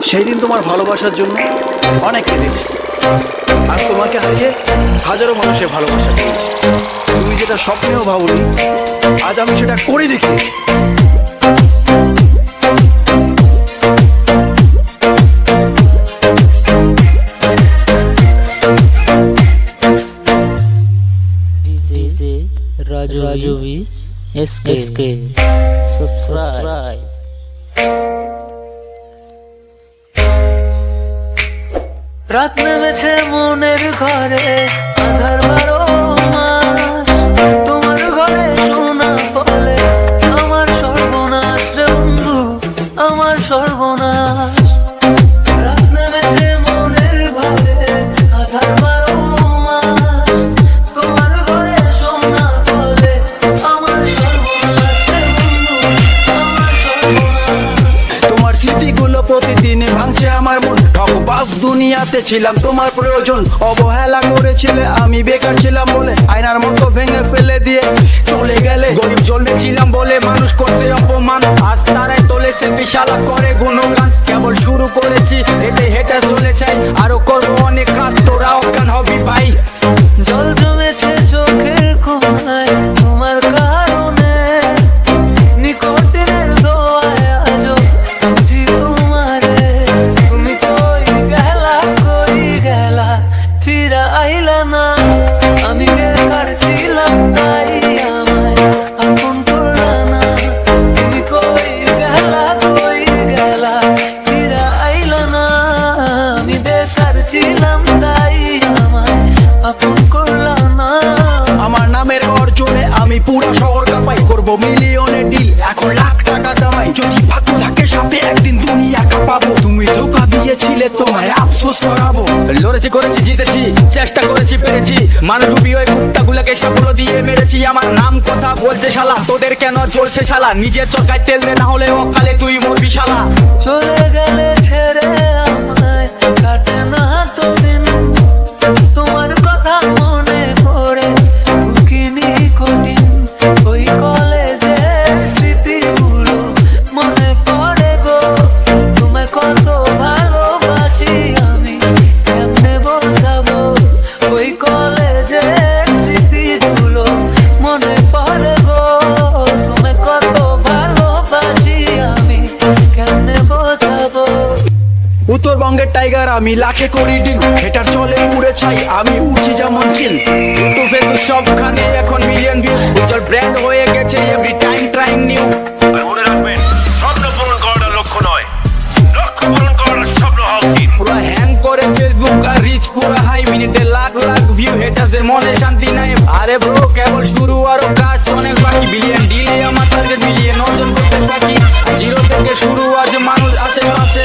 সেই দিন তোমার ভালোবাসার জন্য অনেক কেঁদেছি। আর তোমাকে হারিয়ে হাজারো মানুষের ভালোবাসা পেয়েছি। তুমি যেটা স্বপ্নেও ভাবনি, আজ আমি সেটা করে দেখিয়েছি। Raju SK subscribe। রাত নেমেছে মনের ঘরে, আধার 12 মাস। তোমার ঘরে শোনা বলে আমার সর্বনাশ রে বন্ধু, আমার সর্বনাশ। রাত নেমেছে মনের ঘরে, আধার 12 মাস। তোমার ঘরে শোনা বলে আমার সর্বনাশ রে বন্ধু, আমার সর্বনাশ। তোমার স্মৃতিগুলো প্রতিদিন ভাঙছে আমার মন। ঠকবাজ দুনিয়াতে ছিলাম তোমার প্রয়োজন, অবহেলা করেছিলে আমি বেকার ছিলাম বলে আয়নার মতো ভেঙে ফেলে দিয়ে চলে গেলে। গরিব জ্বলেছিলাম বলে মানুষ করছে অপমান, আজ তারাই তোলেছে বিশালা করে গুণগান। কেবল শুরু করেছি, এতে হেঁটে চলে চাই, আরো করবো অনেক কাজ, তোরা অজ্ঞান হবি ভাই। জল জমেছে চোখের কোণায় তোমার কারণে, নিকটের দোয়ায় আজও বুঝি তোমারে। তুমি কই গেলা, কই গেলা, ফিরা আইলা না। আমি বেকার ছিলাম তাই আমায় আপন করলা না। তুমি কই গেলা, কই গেলা, ফিরা আইলা না। আমি বেকার ছিলাম তাই আমায় আপন করলা না। আমার নামের অর্জনে আমি পুরো শহর কাঁপাই, করবো মিলিয়নের ডিল, এখন লাখ টাকা কামাই। যদি ভাগ্য থাকে সাথে একদিন দুনিয়া কাঁপাবো। তুমি ধোঁকা দিয়েছিলে, তোমায় আফসোস করাবো। লড়েছি, করেছি, জিতেছি, চেষ্টা করেছি, পেরেছি। মানরূপী ওই কুত্তাগুলোকে সাফল্য দিয়ে মেরেছি। আমার নাম কথা বলছে শালা, তোদের কেন চলছে শালা? নিজের চরকায় তেল দে, না হলে অকালে তুই মরবি শালা। চলে গেলে ছেড়ে আমায়, কাটে না তো দিন। তোমার কথা মনে পড়ে বুকিনি কঠিন। ওই কলেজের স্মৃতিগুলো মনে পড়ে গো। তোমায় কত ভালোবাসি আমি, কেমনে বোঝাবো? ওই কলেজের স্মৃতিগুলো মনে পড়ে গো। তোমায় কত ভালোবাসি আমি, কেমনে বোঝাবো? উত্তরবঙ্গের টাইগার আমি, লাখে কোটি ডিল, হেটার চলে উড়ে ছাই, আমি উঠছি যেমন চিল। ইউটিউবে তো সবখানে এখন মিলিয়ন ভিউ, উজ্জ্বল ব্র্যান্ড হয়ে গেছে এভরি টাইম ট্রাইং নিউ। মনে রাখবেন, স্বপ্ন পূরণ করাটা লক্ষ্য নয়, লক্ষ্য পূরণ করাটা স্বপ্ন হওয়া উচিত। পুরো হ্যাং করে ফেসবুক আর রিচ পুরো হাই, মিনিটে লাখ লাখ ভিউ, হেটার্সের মনে শান্তি নাই। আরে ব্রো কেবল শুরু, আরো কাজ অনেক বাকি। বিলিয়ন ডিলে আমার টার্গেট মিলিয়ে নজন করতে থাকি। জিরো থেকে শুরু, আজ মানুষ আশেপাশে,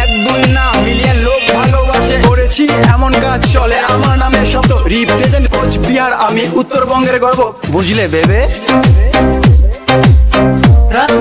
এক দুই না মিলিয়ন লোক ভালোবাসে। করেছি এমন কাজ চলে আমার নামের শব্দ, রিপ্রেজেন্ট কোচবিহার, আমি উত্তরবঙ্গের গর্ব, বুঝলে বেবে? রাত